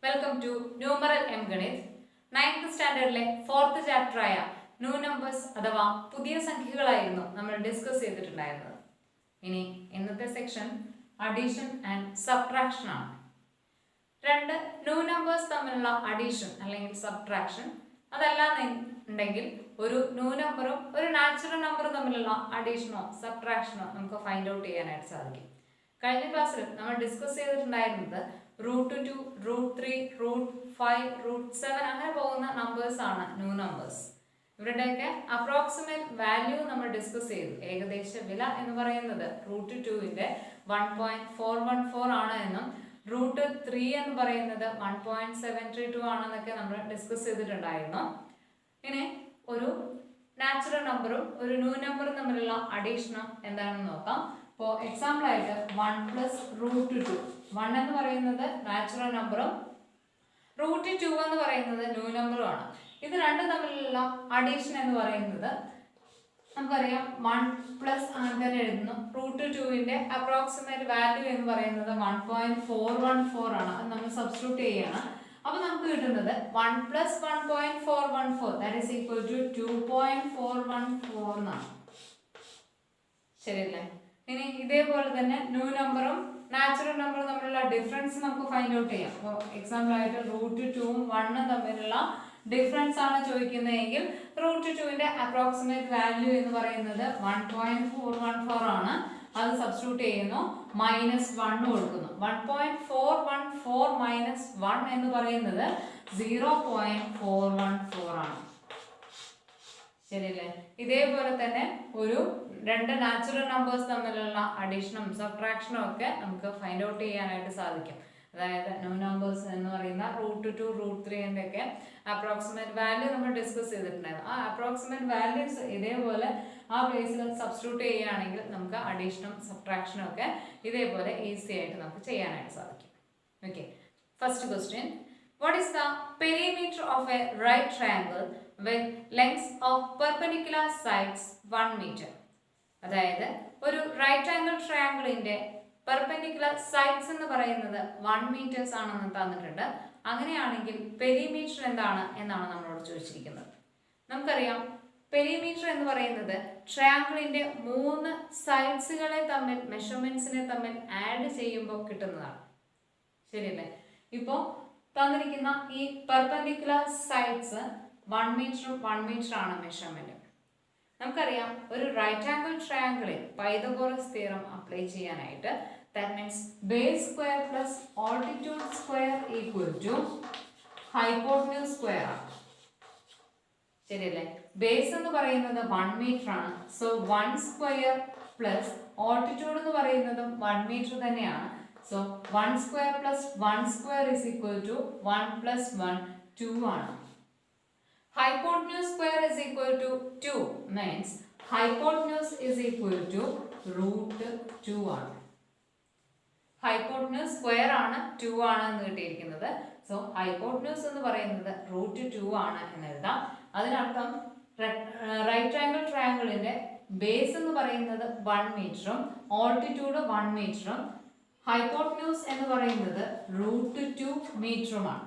Welcome to Numeral M Ganith. 9th സ്റ്റാൻഡേർഡിലെ 4th chapter ആയ new numbers അഥവാ പുതിയ സംഖ്യകളായിരുന്നു നമ്മൾ ഡിസ്കസ് ചെയ്തിട്ടുണ്ടായിരുന്നത്. ഇനി ഇന്നത്തെ സെക്ഷൻ അഡീഷൻ ആൻഡ് സബ്ട്രാക്ഷൻ ആണ്. രണ്ട് ന്യൂ നമ്പേഴ്സ് തമ്മിലുള്ള അഡീഷൻ അല്ലെങ്കിൽ സബ്ട്രാക്ഷൻ അതല്ലാന്നുണ്ടെങ്കിൽ ഒരു ന്യൂ നമ്പറും ഒരു നാച്ചുറൽ നമ്പറും തമ്മിലുള്ള അഡീഷനോ സബ്ട്രാക്ഷനോ നമുക്ക് ഫൈൻഡ് ഔട്ട് ചെയ്യാനായിട്ട് സാധിക്കും. കഴിഞ്ഞ ക്ലാസ്സിൽ നമ്മൾ ഡിസ്കസ് ചെയ്തിട്ടുണ്ടായിരുന്നത് √2, √3, √5, √7 അങ്ങനെ പോകുന്ന നമ്പേഴ്സ് ആണ് ന്യൂ നമ്പേഴ്സ്. ഇവരുടെയൊക്കെ അപ്രോക്സിമേറ്റ് വാല്യൂ നമ്മൾ ഡിസ്കസ് ചെയ്തു. ഏകദേശ വില എന്ന് പറയുന്നത് √2ന്റെ 1.414 ആണ് എന്നും √3 എന്ന് പറയുന്നത് 1.732 ആണെന്നൊക്കെ നമ്മൾ ഡിസ്കസ് ചെയ്തിട്ടുണ്ടായിരുന്നു. ഇനി ഒരു നാച്ചുറൽ നമ്പറും ഒരു ന്യൂ നമ്പറും തമ്മിലുള്ള അഡീഷനും എന്താണെന്ന് നോക്കാം. ഇപ്പോൾ എക്സാമ്പിൾ ആയിട്ട് 1 പ്ലസ് √2. 1 എന്ന് പറയുന്നത് നാച്ചുറൽ നമ്പറും √2 എന്ന് പറയുന്നത് ന്യൂ നമ്പറും ആണ്. ഇത് രണ്ടും തമ്മിലുള്ള അഡീഷൻ എന്ന് പറയുന്നത് നമുക്കറിയാം 1 പ്ലസ് അങ്ങനെ തന്നെ എഴുതുന്നു. √2ന്റെ അപ്രോക്സിമേറ്റ് വാല്യൂ എന്ന് പറയുന്നത് 1.414 ആണ്. അത് നമ്മൾ സബ്സ്റ്റിറ്റ്യൂട്ട് ചെയ്യണം. അപ്പോൾ നമുക്ക് കിട്ടുന്നത് 1 plus 1.414 that is equal to 2.414 എന്നാണ്. ശരിയല്ലേ? ഇനി ഇതേപോലെ തന്നെ ന്യൂ നമ്പറും നാച്ചുറൽ നമ്പറും തമ്മിലുള്ള ഡിഫറൻസ് നമുക്ക് ഫൈൻഡ് ഔട്ട് ചെയ്യാം. അപ്പോൾ എക്സാമ്പിൾ ആയിട്ട് √2ഉം 1ഉം തമ്മിലുള്ള ഡിഫറൻസ് ആണ് ചോദിക്കുന്നതെങ്കിൽ √2ന്റെ അപ്രോക്സിമേറ്റ് വാല്യൂ എന്ന് പറയുന്നത് 1.414 ആണ്. അത് സബ്സ്റ്റിറ്റ്യൂട്ട് ചെയ്യുന്നു, -1 കൊടുക്കുന്നു. 1.414 - 1 എന്ന് പറയുന്നത് 0.414 ആണ്. ശരിയല്ലേ? ഇതേപോലെ തന്നെ ഒരു രണ്ട് നാച്ചുറൽ നമ്പേഴ്സ് തമ്മിലുള്ള അഡീഷനും സബ്ട്രാക്ഷനും ഒക്കെ നമുക്ക് ഫൈൻഡ് ഔട്ട് ചെയ്യാനായിട്ട് സാധിക്കും. അതായത് ന്യൂ നമ്പേഴ്സ് എന്ന് പറയുന്ന √2, √3 ഒക്കെ അപ്രോക്സിമേറ്റ് വാല്യൂ നമ്മൾ ഡിസ്കസ് ചെയ്തിട്ടുണ്ടായിരുന്നു. ആ അപ്രോക്സിമേറ്റ് വാല്യൂസ് ഇതേപോലെ ആ പ്ലേസിൽ സബ്സ്റ്റിറ്റ്യൂട്ട് ചെയ്യുകയാണെങ്കിൽ നമുക്ക് അഡീഷനും സബ്ട്രാക്ഷനും ഒക്കെ ഇതേപോലെ ഈസി ആയിട്ട് നമുക്ക് ചെയ്യാനായിട്ട് സാധിക്കും. Okay, first question. What is the perimeter of a right triangle with lengths of perpendicular sides 1 meter? അതായത് ഒരു റൈറ്റ് ആംഗിൾ ട്രയാങ്കിളിന്റെ പെർപെൻഡിക്കുലർ സൈഡ്സ് എന്ന് പറയുന്നത് 1 മീറ്റേഴ്സ് ആണെന്ന് തന്നിട്ടുണ്ട്. അങ്ങനെയാണെങ്കിൽ പെരിമീറ്റർ എന്താണ് എന്നാണ് നമ്മളോട് ചോദിച്ചിരിക്കുന്നത്. നമുക്കറിയാം പെരിമീറ്റർ എന്ന് പറയുന്നത് ട്രയാങ്കിളിന്റെ 3 സൈഡ്സുകളെ തമ്മിൽ മെഷർമെന്റ്സിനെ തമ്മിൽ ആഡ് ചെയ്യുമ്പോൾ കിട്ടുന്നതാണ്. ശരിയല്ലേ? ഇപ്പോൾ തന്നിരിക്കുന്ന ഈ പെർപെൻഡിക്കുലർ സൈഡ്സ് 1 മീറ്റർ ആണ് മെഷർമെന്റ്. നമുക്കറിയാം ഒരു റൈറ്റ് ആംഗിൾ ട്രയാങ്കിളിൽ പൈതഗോറസ് തിയറം അപ്ലൈ ചെയ്യാനായിട്ട് that means base square plus altitude square equal to hypotenuse square ആണ്. ശരിയല്ലേ? ബേസ് എന്ന് പറയുന്നത് 1 മീറ്റർ ആണ്. സോ 1 സ്ക്വയർ പ്ലസ് ഓൾട്ടിറ്റ്യൂഡ് എന്ന് പറയുന്നതും 1 മീറ്റർ തന്നെയാണ്. So 1 square plus 1 square is equal to 1 plus 1 2 ആണ്. Hypotenuse square is equal to 2 means hypotenuse is equal to √2 ആണ്. Hypotenuse square ആണ് 2 ആണ് എന്ന് കിട്ടിയിരിക്കുന്നത്. സോ hypotenuse എന്ന് പറയുന്നത് √2 ആണ് എന്ന് എഴുതാം. അതിനർത്ഥം റൈറ്റ് ആംഗിൾ ട്രയാങ്കിളിന്റെ ബേസ് എന്ന് പറയുന്നത് 1 മീറ്ററും ഓൾട്ടിറ്റ്യൂഡ് 1 മീറ്ററും ഹൈപ്പോട്ടന്യൂസ് എന്ന് പറയുന്നത് √2 മീറ്ററുമാണ്.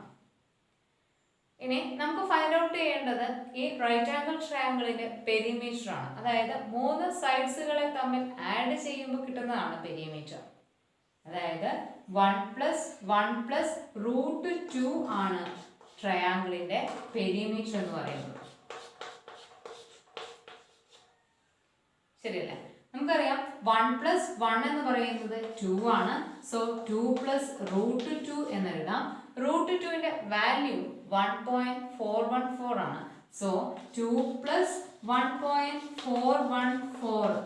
ഇനി നമുക്ക് ഫൈൻഡ് ഔട്ട് ചെയ്യേണ്ടത് ഈ റൈറ്റ് ആംഗിൾ ട്രയാങ്കിളിന്റെ പെരിമീറ്റർ ആണ്. അതായത് 3 സൈഡ്സുകളെ തമ്മിൽ ആഡ് ചെയ്യുമ്പോൾ കിട്ടുന്നതാണ് പെരിമീറ്റർ. അതായത് 1 + √2 ആണ് ട്രയാങ്കിളിന്റെ പെരിമീറ്റർ എന്ന് പറയുന്നത്. ശരിയല്ലേ? നമുക്കറിയാം 1 + 1 എന്ന് പറയുന്നത് 2 ആണ്. സോ 2 + √2 എന്ന് എഴുതാം. √2ന്റെ വാല്യൂ 1.414 ആണ്. സോ 2 + 1.414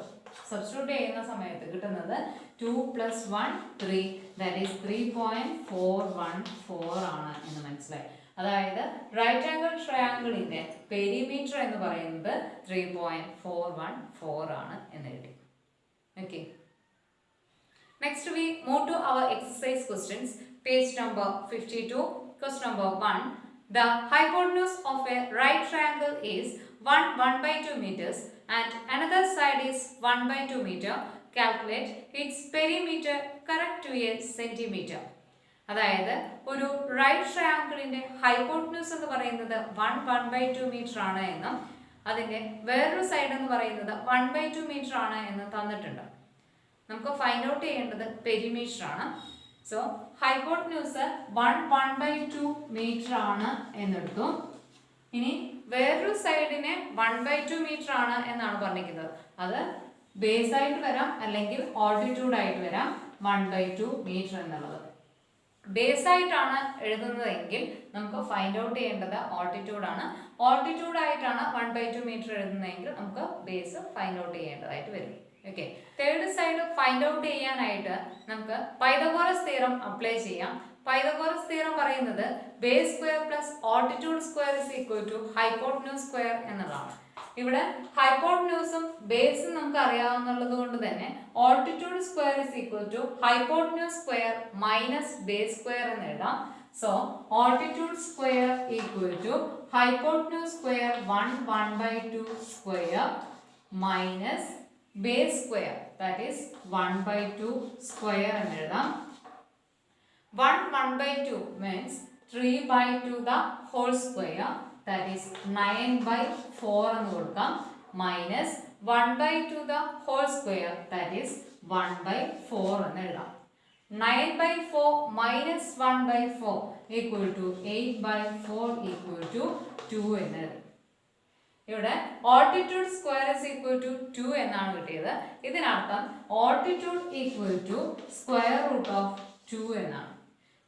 സബ്സ്റ്റിറ്റ്യൂട്ട് ചെയ്യുന്ന സമയത്ത് കിട്ടുന്നത് 2 + 1 3 ദാറ്റ് ഈസ് 3.414 ആണ് എന്ന് മനസ്സിലായി. അതായത് റൈറ്റ് ആംഗിൾ ട്രയാങ്കിളിന്റെ പെരിമീറ്റർ എന്ന് പറയുന്നത് 3.414 ആണ് എന്ന് എഴുതി. Okay. Next we move to our exercise questions. Page number 52. Question number 1. The hypotenuse of a right triangle is 1/2 meters and another side is 1/2 meter. Calculate its perimeter correct to a centimeter. അതായത് ഒരു right ട്രയാങ്കിളിന്റെ hypotenuse എന്ന് പറയുന്നത് 1/2 metre ആണ് എന്നും അതിന്റെ വേറൊരു side എന്ന് പറയുന്നത് 1/2 മീറ്റർ ആണ് എന്ന് തന്നിട്ടുണ്ട്. നമുക്ക് ഫൈൻഡ് ഔട്ട് ചെയ്യേണ്ടത് പെരിമീറ്റർ ആണ്. സോ ഹൈപ്പോട്ടന്യൂസ് 1/2 മീറ്റർ ആണ് എന്നെടുത്തു. ഇനി വേറൊരു സൈഡിനെ 1/2 മീറ്റർ ആണ് എന്നാണ് പറഞ്ഞിരിക്കുന്നത്. അത് ബേസ് ആയിട്ട് വരാം അല്ലെങ്കിൽ ഓൾട്ടിറ്റ്യൂഡ് ആയിട്ട് വരാം. 1/2 മീറ്റർ എന്നുള്ളത് ബേസ് ആയിട്ടാണ് എഴുതുന്നതെങ്കിൽ നമുക്ക് ഫൈൻഡ് ഔട്ട് ചെയ്യേണ്ടത് ഓൾട്ടിറ്റ്യൂഡ് ആണ്. ഓൾട്ടിറ്റ്യൂഡ് ആയിട്ടാണ് 1/2 മീറ്റർ എഴുതുന്നതെങ്കിൽ നമുക്ക് ബേസ് ഫൈൻഡ് ഔട്ട് ചെയ്യേണ്ടതായിട്ട് വരും. Okay, third side find out ചെയ്യാനായിട്ട് നമുക്ക് പൈതഗോറസ് തിയറം അപ്ലൈ ചെയ്യാം. പൈതഗോറസ് തിയറം പറയുന്നത് base square plus altitude square is equal to hypotenuse square എന്നുള്ളതാണ്. ഇവിടെ ഹൈപ്പോട്ടന്യൂസും ബേസും നമുക്ക് അറിയാവുന്നത് കൊണ്ട് തന്നെ altitude square is equal to hypotenuse square minus base square എന്ന് എഴുതാം. So altitude square equal to hypotenuse square 1/2 square minus base square that is 1/2 square എന്ന് എഴുതാം. 1/2 means 3/2 the whole square, that is 9/4 എന്ന് കൊടുക്കാം, minus 1/2 the whole square, that is 1/4 എന്ന് എഴുതാം. 9/4 minus 1/4 equal to 8/4 equal to 2 എന്ന് എഴുതാം. ഇവിടെ altitude square is equal to 2 എന്നാണ് കിട്ടിയത്. ഇതിനർത്ഥം altitude equal to square root of 2 എന്നാണ്.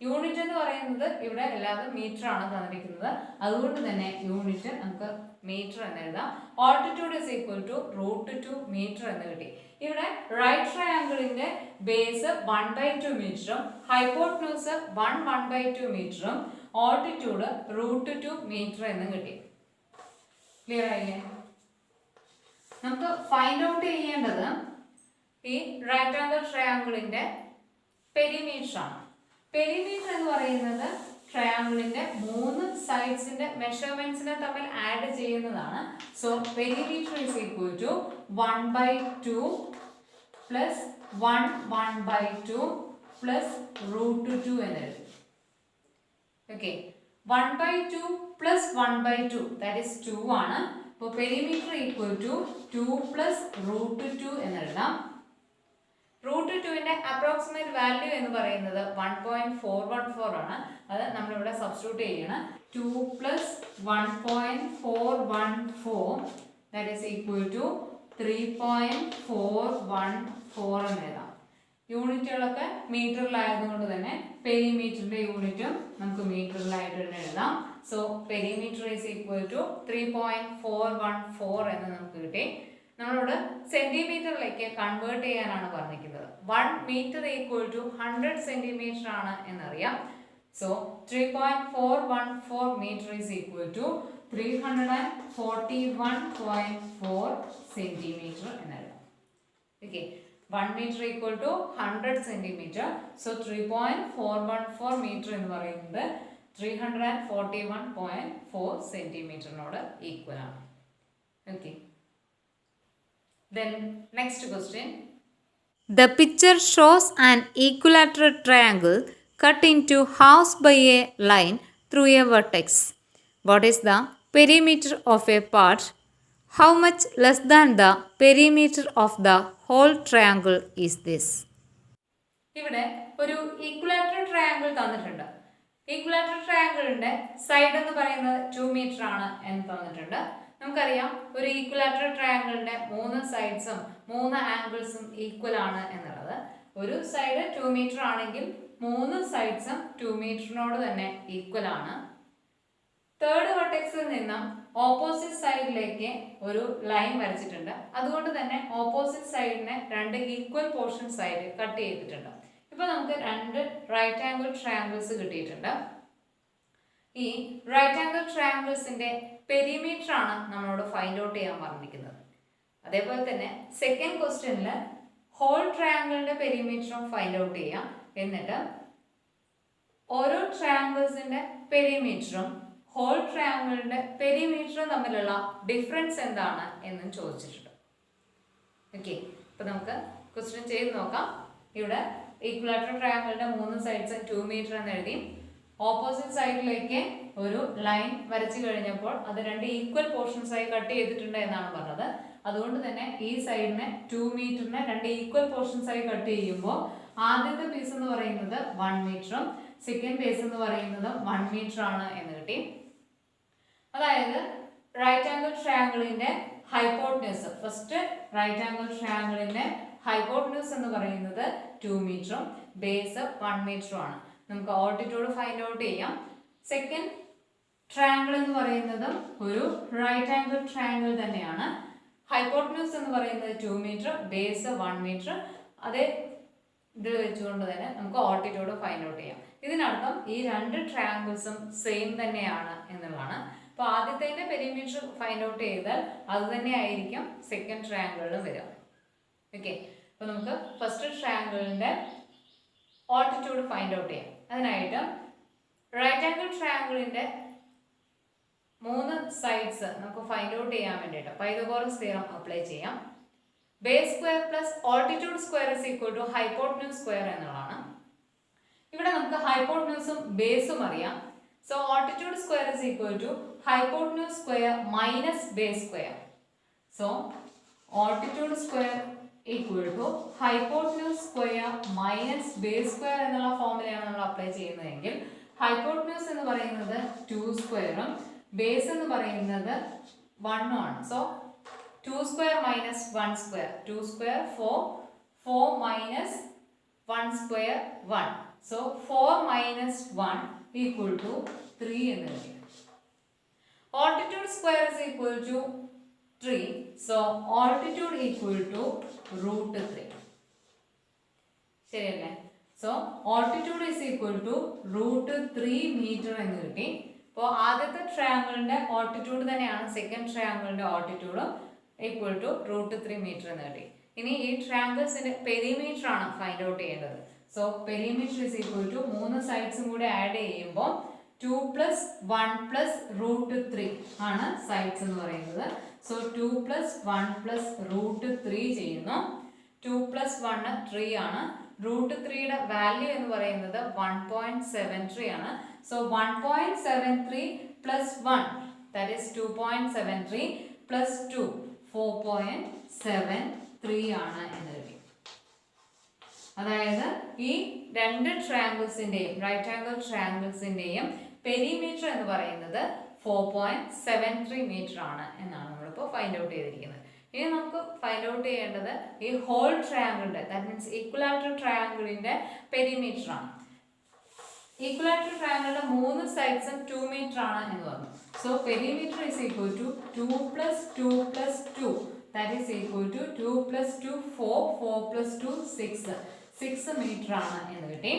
യൂണിറ്റ് എന്ന് പറയുന്നത് ഇവിടെ എല്ലാതും മീറ്റർ ആണ് തന്നിരിക്കുന്നത്. അതുകൊണ്ട് തന്നെ യൂണിറ്റ് നമുക്ക് മീറ്റർ എന്ന് എഴുതാം. Altitude is equal to √2 metre എന്ന് കിട്ടി. ഇവിടെ റൈറ്റ് ട്രയാങ്കിളിന്റെ ബേസ് 1/2 മീറ്ററും ഹൈപ്പോട്ടന്യൂസ് 1/2 മീറ്ററും ഓൾട്ടിറ്റ്യൂഡ് √2 മീറ്റർ എന്നും കിട്ടി. ക്ലിയർ ആയില്ലേ? നമുക്ക് ഫൈൻഡ് ഔട്ട് ചെയ്യേണ്ടത് ഈ റൈറ്റ് ആംഗിൾ ട്രയാങ്കിളിന്റെ പെരിമീറ്റർ ആണ്. പെരിമീറ്റർ എന്ന് പറയുന്നത് ട്രയാങ്കിളിന്റെ 3 സൈഡ്സിന്റെ മെഷർമെന്റ്സിനെ തമ്മിൽ ആഡ് ചെയ്യുന്നതാണ്. So perimeter is equal to 1/2 plus 1/2 plus √2 എന്ന് എഴുതും. ഓക്കെ, 1/2 പ്ലസ് 1/2 ദാറ്റ് ഈസ് 2 ആണ്. അപ്പോൾ പെരിമീറ്റർ ഈക്വൽ ടു 2 പ്ലസ് √2 എന്ന് എഴുതാം. √2ന്റെ അപ്രോക്സിമേറ്റ് വാല്യൂ എന്ന് പറയുന്നത് 1.414 ആണ്. അത് നമ്മളിവിടെ സബ്സ്റ്റിറ്റ്യൂട്ട് ചെയ്യണം. 2 plus 1.414 that is equal to 3.414 എന്ന് എഴുതാം. യൂണിറ്റുകളൊക്കെ മീറ്ററിലായതുകൊണ്ട് തന്നെ പെരിമീറ്ററിന്റെ യൂണിറ്റും നമുക്ക് മീറ്ററിലായിട്ട് തന്നെ എഴുതാം. So perimeter is equal to 3.414 എന്ന് നമുക്ക് കിട്ടി. നമ്മളോട് സെന്റിമീറ്ററിലേക്ക് കൺവേർട്ട് ചെയ്യാനാണ് പറഞ്ഞിരിക്കുന്നത്. 1 മീറ്റർ ഈക്വൽ ടു 100 സെന്റിമീറ്റർ ആണ് എന്നറിയാം. So 3.414 metre is equal to 341.4 centimetre എന്നെഴുതാം. Okay, 1 metre equal to 100 centimetre. So 3.414 metre എന്ന് പറയുന്നത് 341.4 സെന്റിമീറ്ററിനോട് ഈക്വൽ ആണ്. Okay, then next question. The picture shows an equilateral triangle cut into halves by a line through a vertex. What is the perimeter of a part? How much less than the perimeter of the whole triangle is this? ഇവിടെ ഒരു equilateral triangle തന്നിട്ടുണ്ട്. Equilateral ട്രയാങ്കിളിന്റെ side എന്ന് പറയുന്നത് 2 metre ആണ് എന്ന് തന്നിട്ടുണ്ട്. നമുക്കറിയാം ഒരു ഈക്വലാറ്ററൽ ട്രയാങ്കിളിന്റെ 3 സൈഡ്സും 3 ആംഗിൾസും ഈക്വൽ ആണ് എന്നുള്ളത്. ഒരു സൈഡ് 2 മീറ്റർ ആണെങ്കിൽ 3 സൈഡ്സും 2 മീറ്ററിനോട് തന്നെ ഈക്വൽ ആണ്. തേർഡ് വെർട്ടെക്സിൽ നിന്നും ഓപ്പോസിറ്റ് സൈഡിലേക്ക് ഒരു ലൈൻ വരച്ചിട്ടുണ്ട്. അതുകൊണ്ട് തന്നെ ഓപ്പോസിറ്റ് സൈഡിനെ 2 ഈക്വൽ പോർഷൻസ് ആയിട്ട് കട്ട് ചെയ്തിട്ടുണ്ട്. ഇപ്പൊ നമുക്ക് 2 റൈറ്റ് ആംഗിൾ ട്രയാങ്കിൾസ് കിട്ടിയിട്ടുണ്ട്. ഈ റൈറ്റ് ആംഗിൾ ട്രയാങ്കിൾസിന്റെ പെരിമീറ്റർ ആണ് നമ്മളോട് ഫൈൻഡ് ഔട്ട് ചെയ്യാൻ പറഞ്ഞിരിക്കുന്നത്. അതേപോലെ തന്നെ സെക്കൻഡ് ക്വസ്റ്റ്യനിൽ ഹോൾ ട്രയാങ്കിളിന്റെ പെരിമീറ്ററും ഫൈൻഡ് ഔട്ട് ചെയ്യാം. എന്നിട്ട് ഓരോ ട്രയാങ്കിൾസിന്റെ പെരിമീറ്ററും ഹോൾ ട്രയാങ്കിളിന്റെ പെരിമീറ്ററും തമ്മിലുള്ള ഡിഫറൻസ് എന്താണ് എന്നും ചോദിച്ചിട്ടുണ്ട്. ഓക്കെ, ഇപ്പൊ നമുക്ക് ക്വസ്റ്റ്യൻ ചെയ്ത് നോക്കാം. ഇവിടെ ഈക്വലാറ്ററൽ ട്രയാങ്കിളിന്റെ 3 സൈഡ്സ് 2 മീറ്റർ എന്ന് എഴുതി. ഓപ്പോസിറ്റ് സൈഡിലേക്ക് ഒരു ലൈൻ വരച്ചു കഴിഞ്ഞപ്പോൾ അത് 2 ഈക്വൽ പോർഷൻസ് ആയി കട്ട് ചെയ്തിട്ടുണ്ട് എന്നാണ് പറഞ്ഞത്. അതുകൊണ്ട് തന്നെ ഈ സൈഡിനെ 2 മീറ്ററിനെ 2 ഈക്വൽ പോർഷൻസ് ആയി കട്ട് ചെയ്യുമ്പോൾ ആദ്യത്തെ പീസ് എന്ന് പറയുന്നത് 1 മീറ്ററും സെക്കൻഡ് പീസ് എന്ന് പറയുന്നത് 1 മീറ്റർ ആണ് എന്ന് കിട്ടി. അതായത് റൈറ്റ് ആംഗിൾ ട്രയാങ്കിളിന്റെ ഹൈപ്പോട്ടന്യൂസ്, ഫസ്റ്റ് റൈറ്റ് ആംഗിൾ ട്രയാങ്കിളിന്റെ ഹൈപ്പോട്ടന്യൂസ് എന്ന് പറയുന്നത് 2 മീറ്ററും ബേസ് 1 മീറ്ററും ആണ്. നമുക്ക് ഓൾട്ടിറ്റ്യൂഡ് ഫൈൻഡ് ഔട്ട് ചെയ്യാം. സെക്കൻഡ് ട്രയാങ്കിൾ എന്ന് പറയുന്നത് ഒരു റൈറ്റ് ആംഗിൾ ട്രയാങ്കിൾ തന്നെയാണ്. ഹൈപ്പോട്ടന്യൂസ് എന്ന് പറയുന്നത് 2 മീറ്റർ, ബേസ് 1 മീറ്റർ. അതേ ഇത് വെച്ചുകൊണ്ട് തന്നെ നമുക്ക് ഓൾട്ടിറ്റ്യൂഡ് ഫൈൻഡ് ഔട്ട് ചെയ്യാം. ഇതിനർത്ഥം ഈ 2 ട്രയാങ്കിൾസും സെയിം തന്നെയാണ് എന്നുള്ളതാണ്. അപ്പോൾ ആദ്യത്തെ പെരിമീറ്റർ ഫൈൻഡ് ഔട്ട് ചെയ്താൽ അത് തന്നെ ആയിരിക്കും സെക്കൻഡ് ട്രയാങ്കിളിലും വരിക. ഓക്കെ, അപ്പോൾ നമുക്ക് ഫസ്റ്റ് ട്രയാങ്കിളിന്റെ ഓൾട്ടിറ്റ്യൂഡ് ഫൈൻഡ് ഔട്ട് ചെയ്യാം. അതിനായിട്ട് റൈറ്റ് ആംഗിൾ ട്രയാങ്കിളിന്റെ 3 സൈഡ്സ് നമുക്ക് ഫൈൻഡ് ഔട്ട് ചെയ്യാൻ വേണ്ടിയിട്ട് പൈതഗോറസ് തിയറം അപ്ലൈ ചെയ്യാം. Base square plus altitude square is equal to hypotenuse square എന്നുള്ളതാണ്. ഇവിടെ നമുക്ക് ഹൈപ്പോട്ടന്യൂസും ബേസും അറിയാം. So altitude square is equal to hypotenuse square minus base square. So altitude square equal to hypotenuse square minus base square എന്നുള്ള ഫോർമുലയാണ് നമ്മൾ apply ചെയ്യുന്നതെങ്കിൽ hypotenuse എന്ന് പറയുന്നത് 2 സ്ക്വയറും ബേസ് എന്ന് പറയുന്നത് 1 ആണ്. So 2 square minus 1 square, 2 square 4 minus 1 square 1. So 4 minus 1 equal to 3 എന്ന് എഴുതി. Altitude square is equal to 3. So altitude equal to root 3. ശരിയല്ലേ? So altitude is equal to root 3 meter എന്ന് കിട്ടി. അപ്പോൾ ആദ്യത്തെ ട്രയാങ്കിളിന്റെ ഓൾട്ടിറ്റ്യൂഡ് തന്നെയാണ് സെക്കൻഡ് ട്രയാങ്കിളിന്റെ ഓൾട്ടിറ്റ്യൂഡും ഈക്വൽ ടു root 3 meter എന്ന് കിട്ടി. ഇനി ഈ ട്രയാങ്കിൾസിന്റെ പെരിമീറ്റർ ആണ് ഫൈൻഡ് ഔട്ട് ചെയ്യേണ്ടത്. So perimeter is equal to 3 സൈഡ്സും കൂടെ ആഡ് ചെയ്യുമ്പോൾ 2 പ്ലസ് 1 പ്ലസ് റൂട്ട് 3 ആണ് സൈഡ്സ് എന്ന് പറയുന്നത്. സോ 2 പ്ലസ് 1 പ്ലസ് റൂട്ട് 3 ചെയ്യുന്നു. 2 പ്ലസ് 1 3 ആണ്. റൂട്ട് 3യുടെ വാല്യൂ എന്ന് പറയുന്നത് 1.73 ആണ്. So 1.73 plus 1 that is 2.73 plus 2 4.73 ആണ് എന്ന് കിട്ടി. അതായത് ഈ 2 ട്രയാങ്കിൾസിന്റെയും റൈറ്റ് ആംഗിൾ ട്രയാങ്കിൾസിന്റെയും പെരിമീറ്റർ എന്ന് പറയുന്നത് 4.73 മീറ്റർ ആണ് എന്നാണ് നമ്മളിപ്പോൾ ഫൈൻഡ് ഔട്ട് ചെയ്തിരിക്കുന്നത്. ഇനി നമുക്ക് ഫൈൻഡ് ഔട്ട് ചെയ്യേണ്ടത് ഈ ഹോൾ ട്രയാങ്കിളിന്റെ, ദാറ്റ് മീൻസ് ഈക്വലാറ്ററൽ ട്രയാങ്കിളിന്റെ പെരിമീറ്റർ ആണ്. ഈക്വലാറ്ററൽ ട്രയാങ്കിളിന്റെ 3 സൈഡ്സും 2 മീറ്റർ ആണ് എന്ന് പറഞ്ഞു. So perimeter is equal to 2 plus 2 plus 2 that is equal to 2 plus 2 4 4 plus 2 6 metre ആണ് എന്ന് കിട്ടി.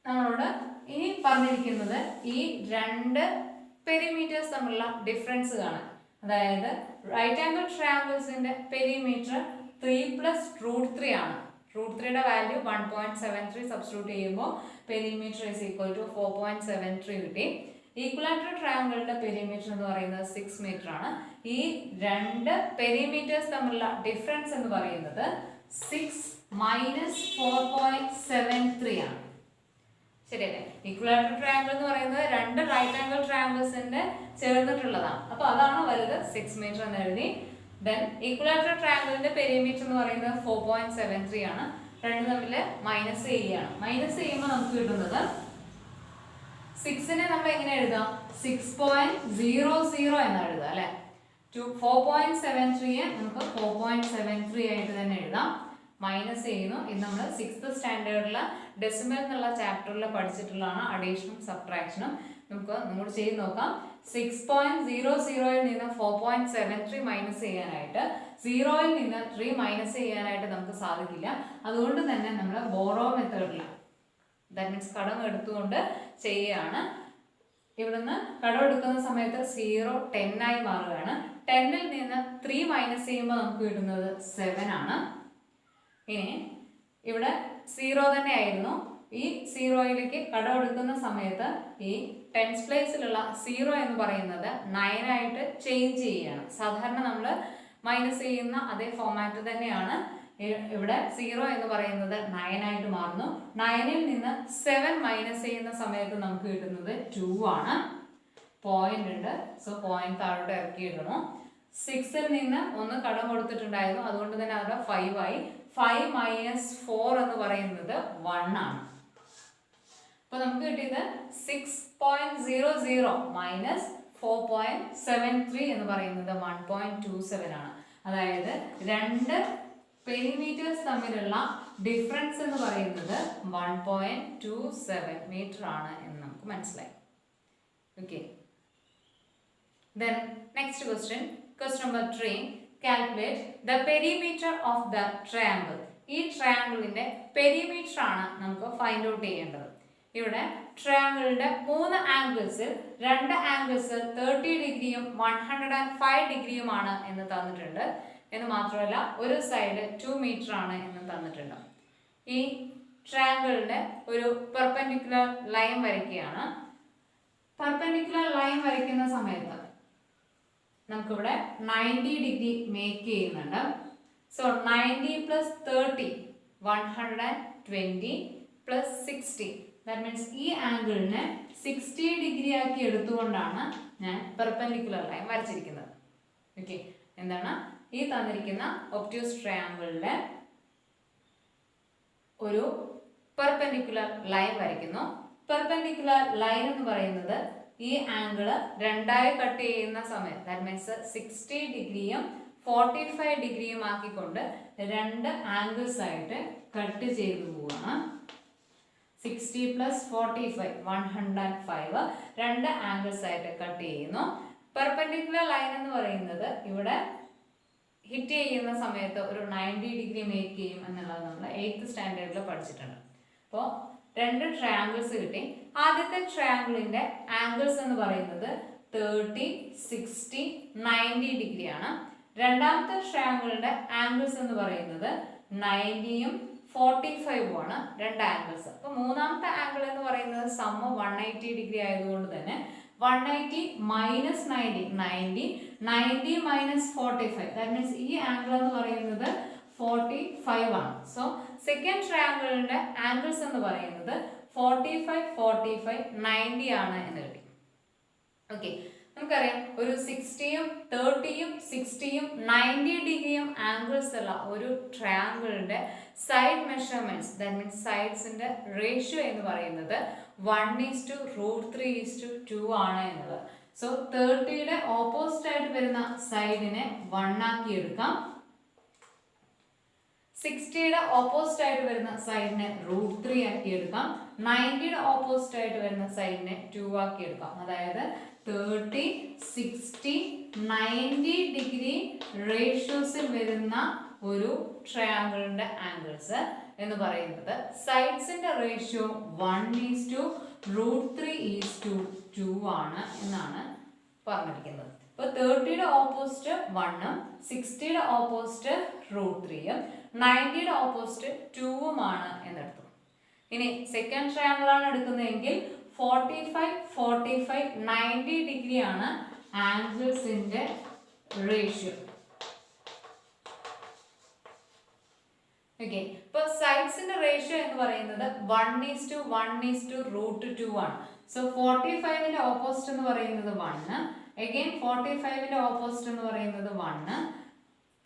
നമ്മളോട് ഇനി പറഞ്ഞിരിക്കുന്നത് ഈ 2 പെരിമീറ്റേഴ്സ് തമ്മിലുള്ള ഡിഫറൻസ് കാണാൻ. അതായത് റൈറ്റ് ആംഗിൾ ട്രയാങ്കിൾസിന്റെ പെരിമീറ്റർ 3 പ്ലസ് റൂട്ട് 3 ആണ്. റൂട്ട് 3യുടെ വാല്യൂ 1.73 സബ്സ്റ്റിറ്റ്യൂട്ട് ചെയ്യുമ്പോൾ പെരിമീറ്റർ ഇസ് ഈക്വൽ ടു 4.73 കിട്ടി. ഈക്വലാറ്ററൽ ട്രയാങ്കിളിന്റെ പെരിമീറ്റർ എന്ന് പറയുന്നത് 6 മീറ്റർ ആണ്. ഈ 2 പെരിമീറ്റേഴ്സ് തമ്മിലുള്ള ഡിഫറൻസ് എന്ന് പറയുന്നത് 6 മൈനസ് 4.73 ആണ്. ശരിയല്ലേ? ഈക്വലാറ്ററൽ ട്രയാങ്കിൾ എന്ന് പറയുന്നത് 2 റൈറ്റ് ആംഗിൾ ട്രയാങ്കിൾസിന്റെ ചേർന്നിട്ടുള്ളതാണ്. അപ്പൊ അതാണ് വലുത് 6 മീറ്റർ എന്ന് എഴുതി. ദെൻ ഈക്വലാറ്ററൽ ട്രയാങ്കിളിന്റെ പെരിമീറ്റർ എന്ന് പറയുന്നത് 4.73 ആണ്. 2 തമ്മിൽ മൈനസ് ചെയ്യുകയാണ്. മൈനസ് ചെയ്യുമ്പോൾ നമുക്ക് കിട്ടുന്നത് 6നെ നമ്മൾ എങ്ങനെ എഴുതാം? 6.00 എന്ന് എഴുതാം അല്ലെ. 4.73 നമുക്ക് 4.73 ആയിട്ട് തന്നെ എഴുതാം. മൈനസ് ചെയ്യുന്നു. ഇത് നമ്മൾ 6th സ്റ്റാൻഡേർഡിലെ ഡെസിമൽ എന്നുള്ള ചാപ്റ്ററിൽ പഠിച്ചിട്ടുള്ളതാണ്, അഡീഷനും സബ്ട്രാക്ഷനും. നമുക്ക് നമ്മൾ ചെയ്ത് നോക്കാം. 6.00ൽ നിന്ന് 4.73 മൈനസ് ചെയ്യാനായിട്ട് 0ൽ നിന്ന് 3 മൈനസ് ചെയ്യാനായിട്ട് നമുക്ക് സാധിക്കില്ല. അതുകൊണ്ട് തന്നെ നമ്മൾ ബോറോ മെത്തേഡിലാണ്, ദാറ്റ് മീൻസ് കടം എടുത്തുകൊണ്ട് ചെയ്യുകയാണ്. ഇവിടുന്ന് കടം എടുക്കുന്ന സമയത്ത് 0 10 ആയി മാറുകയാണ്. 10ൽ നിന്ന് 3 മൈനസ് ചെയ്യുമ്പോൾ നമുക്ക് കിട്ടുന്നത് 7 ആണ്. ഇനി ഇവിടെ 0 തന്നെ ആയിരുന്നു. ഈ 0യിലേക്ക് കടം എടുക്കുന്ന സമയത്ത് ഈ 10th പ്ലേസിലുള്ള 0 എന്ന് പറയുന്നത് 9 ആയിട്ട് ചേഞ്ച് ചെയ്യുകയാണ്. സാധാരണ നമ്മൾ മൈനസ് ചെയ്യുന്ന അതേ ഫോമാറ്റ് തന്നെയാണ് ഇവിടെ 0 എന്ന് പറയുന്നത് 9 ആയിട്ട് മാറുന്നു. 9ൽ നിന്ന് 7 മൈനസ് ചെയ്യുന്ന സമയത്ത് നമുക്ക് കിട്ടുന്നത് 2 ആണ്. പോയിന്റ് ഉണ്ട്, സോ പോയിന്റ് താഴോട്ട് ഇറക്കി ഇടണം. 6ൽ നിന്ന് 1 കടം കൊടുത്തിട്ടുണ്ടായിരുന്നു, അതുകൊണ്ട് തന്നെ അവിടെ 5 ആയി. 5 മൈനസ് 4 എന്ന് പറയുന്നത് 1 ആണ്. അപ്പൊ നമുക്ക് കിട്ടിയത് 6.00 മൈനസ് 4.73 എന്ന് പറയുന്നത് 1.27 ആണ്. അതായത് രണ്ട് പെരിമീറ്റേഴ്സ് തമ്മിലുള്ള ഡിഫറൻസ് എന്ന് പറയുന്നത് 1.27 മീറ്റർ ആണ് എന്ന് നമുക്ക് മനസ്സിലായി. Okay, then next question number 3, calculate the perimeter of the triangle. ഈ ട്രയാങ്കിളിന്റെ പെരിമീറ്റർ ആണ് നമുക്ക് ഫൈൻഡ് ഔട്ട് ചെയ്യേണ്ടത്. ഇവിടെ ട്രയാങ്കിളിന്റെ 3 ആംഗിൾസിൽ 2 ആംഗിൾസ് 30 ഡിഗ്രിയും 105 ഡിഗ്രിയുമാണ് എന്ന് തന്നിട്ടുണ്ട്. എന്ന് മാത്രമല്ല ഒരു സൈഡ് 2 മീറ്റർ ആണ് എന്ന് തന്നിട്ടുണ്ട്. ഈ ട്രയാങ്കിളിന്റെ ഒരു പെർപെൻഡിക്കുലർ ലൈൻ വരയ്ക്കുകയാണ്. പെർപെൻഡിക്കുലർ ലൈൻ വരയ്ക്കുന്ന സമയത്ത് നമുക്കിവിടെ 90 ഡിഗ്രി മേക്ക് ചെയ്യുന്നുണ്ട്. So 90 plus 30 120 plus 60, that means ഈ ആംഗിളിനെ 60 ഡിഗ്രി ആക്കി എടുത്തുകൊണ്ടാണ് ഞാൻ പെർപെൻഡിക്കുലർ ലൈൻ വരച്ചിരിക്കുന്നത്. ഓക്കെ, എന്താണ് ഈ തന്നിരിക്കുന്ന ഒബ്റ്റ്യൂസ് ട്രയാങ്കിളിലെ ഒരു പെർപെൻഡിക്കുലർ ലൈൻ വരയ്ക്കുന്നു. പെർപെൻഡിക്കുലർ ലൈൻ എന്ന് പറയുന്നത് ഈ ആംഗിള് രണ്ടായി കട്ട് ചെയ്യുന്ന സമയത്ത്, ദാറ്റ് മീൻസ് 60 ഡിഗ്രിയും 45 ഡിഗ്രിയും ആക്കിക്കൊണ്ട് 2 ആംഗിൾസ് ആയിട്ട് കട്ട് ചെയ്തു പോവാണ്. 60 പ്ലസ് 45 105 2 ആംഗിൾസ് ആയിട്ട് കട്ട് ചെയ്യുന്നു. പെർപെൻഡിക്കുലർ ലൈൻ എന്ന് പറയുന്നത് ഇവിടെ ഹിറ്റ് ചെയ്യുന്ന സമയത്ത് ഒരു 90 ഡിഗ്രി മേക്ക് ചെയ്യും എന്നുള്ളത് നമ്മൾ 8th സ്റ്റാൻഡേർഡിൽ പഠിച്ചിട്ടുണ്ട്. അപ്പോൾ 2 ട്രയാങ്കിൾസ് കിട്ടി. ആദ്യത്തെ ട്രയാങ്കിളിന്റെ ആംഗിൾസ് എന്ന് പറയുന്നത് 30, 60, 90 ഡിഗ്രിയാണ്. രണ്ടാമത്തെ ട്രയാങ്കിളിന്റെ ആംഗിൾസ് എന്ന് പറയുന്നത് 90യും 45 ആണ് 2 ആംഗിൾസ്. അപ്പോൾ മൂന്നാമത്തെ ആംഗിൾ എന്ന് പറയുന്നത് സമ്മ 180 ഡിഗ്രി ആയതുകൊണ്ട് തന്നെ 180 മൈനസ് 90 90 90 മൈനസ് 45, ദാറ്റ് മീൻസ് ഈ ആംഗിൾ എന്ന് പറയുന്നത് 45 ആണ്. സോ സെക്കൻഡ് ട്രയാങ്കിളിന്റെ ആംഗിൾസ് എന്ന് പറയുന്നത് 45 45 90 ആണ് എന്ന് കിട്ടി. ഓക്കെ, നമുക്കറിയാം ഒരു 60യും 30യും 60യും 90 ഡിഗ്രിയും ആംഗിൾസ് ഉള്ള ഒരു ട്രയാങ്കിളിന്റെ സൈഡ് മെഷർമെന്റ്സ്, ദാറ്റ് മീൻസ് സൈഡ്സിന്റെ റേഷ്യോ എന്ന് പറയുന്നത് 1:√3:2 ആണ് എന്നുള്ളത്. സോ 30യുടെ ഓപ്പോസിറ്റ് ആയിട്ട് വരുന്ന സൈഡിനെ 1 ആക്കി എടുക്കാം. 60യുടെ ഓപ്പോസിറ്റ് ആയിട്ട് വരുന്ന സൈഡിനെ √3 ആക്കി എടുക്കാം. 90യുടെ ഓപ്പോസിറ്റ് ആയിട്ട് വരുന്ന സൈഡിനെ 2 ആക്കി എടുക്കാം. അതായത് 30, 60, 90 ഡിഗ്രി റേഷ്യോസിൽ വരുന്ന ഒരു ട്രയാങ്കിളിന്റെ ആംഗിൾസ് എന്ന് പറയുന്നത് സൈഡ്സിന്റെ റേഷ്യോ 1:√3:2 ആണ് എന്നാണ് പറഞ്ഞിരിക്കുന്നത്. ഇപ്പോൾ 30യുടെ ഓപ്പോസിറ്റ് 1ഉം 60യുടെ ഓപ്പോസിറ്റ് √3ഉം 90യുടെ ഓപ്പോസിറ്റ് 2ഉമാണ് എന്നെടുത്തു. ഇനി സെക്കൻഡ് ട്രയാങ്കിൾ ആണ് എടുക്കുന്നതെങ്കിൽ 45, 45, 90 ഡിഗ്രിയാണ് ആംഗിൾസിന്റെ റേഷ്യോ. ഓക്കെ, ഇപ്പോൾ സൈഡ്സിന്റെ റേഷ്യോ എന്ന് പറയുന്നത് 1:1:√2 ആണ്. സോ 45ന്റെ ഓപ്പോസിറ്റ് എന്ന് പറയുന്നത് 1, അഗൈൻ 45ന്റെ ഓപ്പോസിറ്റ് എന്ന് പറയുന്നത് 1,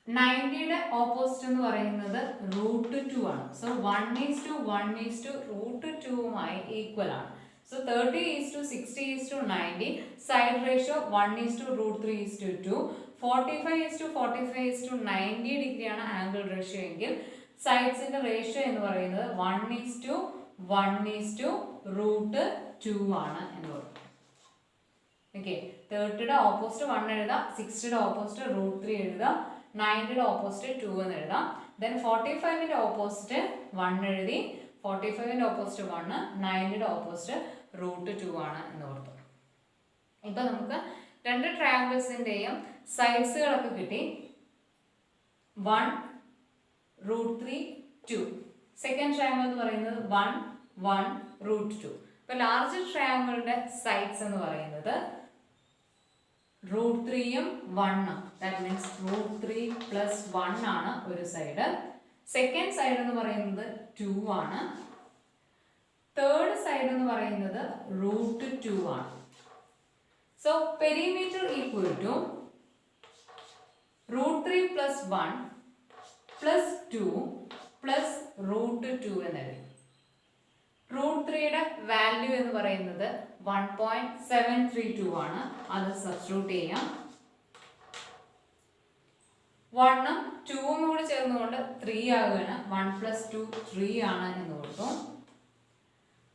90യുടെ ഓപ്പോസിറ്റ് എന്ന് പറയുന്നത് √2 ആണ്. സോ 1:1:√2മായി ഈക്വൽ ആണ്. So 30:60:90, side ratio 1:√3:2, 45:45:90 ഡിഗ്രിയാണ് ആംഗിൾ റേഷ്യോ എങ്കിൽ സൈഡ്സിന്റെ റേഷ്യോ എന്ന് പറയുന്നത് 1:1:√2 ആണ് എന്ന് പറയും. ഓക്കെ, 30യുടെ ഓപ്പോസിറ്റ് 1 എഴുതാം, 60യുടെ ഓപ്പോസിറ്റ് √3 എഴുതാം, 90യുടെ ഓപ്പോസിറ്റ് 2 എന്ന് എഴുതാം. ദെൻ 45ന്റെ ഓപ്പോസിറ്റ് 1 എഴുതി, 45ന്റെ ഓപ്പോസിറ്റ് 1, 90യുടെ ഓപ്പോസിറ്റ് √2 ആണ് എന്ന് ഓർത്തു. ഇപ്പൊ നമുക്ക് 2 ട്രയാങ്കിൾസിന്റെയും സൈഡ്സുകളൊക്കെ കിട്ടി. 1, √3, 2. സെക്കൻഡ് ട്രയാങ്കിൾ എന്ന് പറയുന്നത് 1, 1, √2. ഇപ്പൊ ലാർജ് ട്രയാങ്കിളിന്റെ സൈഡ്സ് എന്ന് പറയുന്നത് √3യും 1ഉം, ദാറ്റ് മീൻസ് √3 + 1 ആണ് ഒരു സൈഡ്. സെക്കൻഡ് സൈഡ് എന്ന് പറയുന്നത് 2 ആണ്. തേർഡ് സൈഡ് എന്ന് പറയുന്നത് √2 ആണ്. So perimeter equal to √3 plus 1 plus 2 plus √2 എന്നെഴുതി. √3യുടെ വാല്യൂ എന്ന് പറയുന്നത് 1.732 ആണ്. അത് സബ്സ്റ്റിറ്റ്യൂട്ട് ചെയ്യാം. 1ഉം 2ഉം കൂടി ചേർന്നുകൊണ്ട് 3 ആകുകയാണ്. 1 പ്ലസ് 2 3 ആണ് എന്ന് കൊടുത്തു.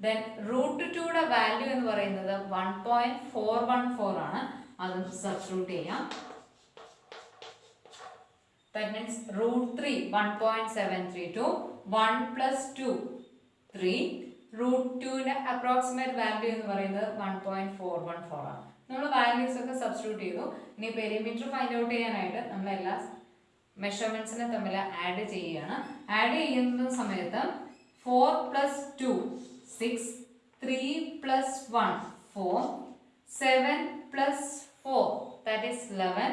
ദെൻ √2യുടെ വാല്യൂ എന്ന് പറയുന്നത് 1.414 ആണ്. അതും സബ്സ്റ്റിറ്റ്യൂട്ട് ചെയ്യാം. That means √3 1.732, 1 plus 2 3, √2ന്റെ approximate value എന്ന് പറയുന്നത് 1.414 ആണ്. നമ്മൾ വാല്യൂസ് ഒക്കെ സബ്സ്റ്റിറ്റ്യൂട്ട് ചെയ്തു. ഇനി പെരിമീറ്റർ ഫൈൻഡ് ഔട്ട് ചെയ്യാനായിട്ട് നമ്മൾ എല്ലാ മെഷർമെന്റ്സിനെ തമ്മിൽ ആഡ് ചെയ്യുകയാണ്. ആഡ് ചെയ്യുന്ന സമയത്ത് 4 plus 2 6, 3 plus 1 4, 7 plus 4 that is 11,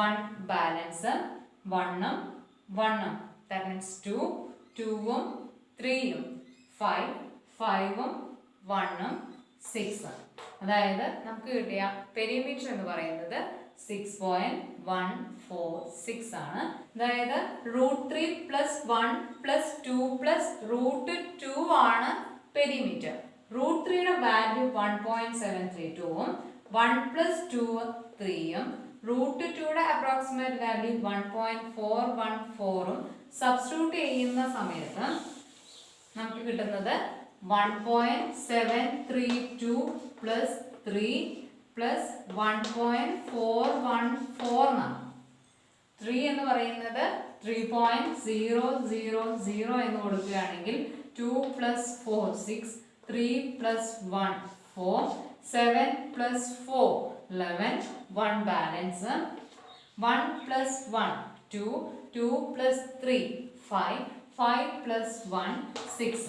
1 balance 1ഉം 1ഉം that means 2, 2ഉം 3ഉം 5, 5ഉം 1ഉം 6. അതായത് നമുക്ക് കിട്ടിയ പെരിമീറ്റർ എന്ന് പറയുന്നത് 6.146 ആണ്. അതായത് √3 പ്ലസ് 1 പ്ലസ് 2 പ്ലസ് √2 ആണ് പെരിമീറ്റർ. √3യുടെ വാല്യൂ 1.732ഉം 1 പ്ലസ് 2 3ഉം √2യുടെ അപ്രോക്സിമേറ്റ് വാല്യൂ 1.414ഉം സബ്സ്റ്റിറ്റ്യൂട്ട് ചെയ്യുന്ന സമയത്ത് നമുക്ക് കിട്ടുന്നത് 1.732 പ്ലസ് 3 പ്ലസ് 1.414 എന്നാണ്. 3 എന്ന് പറയുന്നത് 3.000 എന്ന് കൊടുക്കുകയാണെങ്കിൽ 2 plus 4 6, 3 plus 1 4, 7 plus 4 11, 1 balance 1 plus 1 2, 2 plus 3 5, 5 plus 1 6.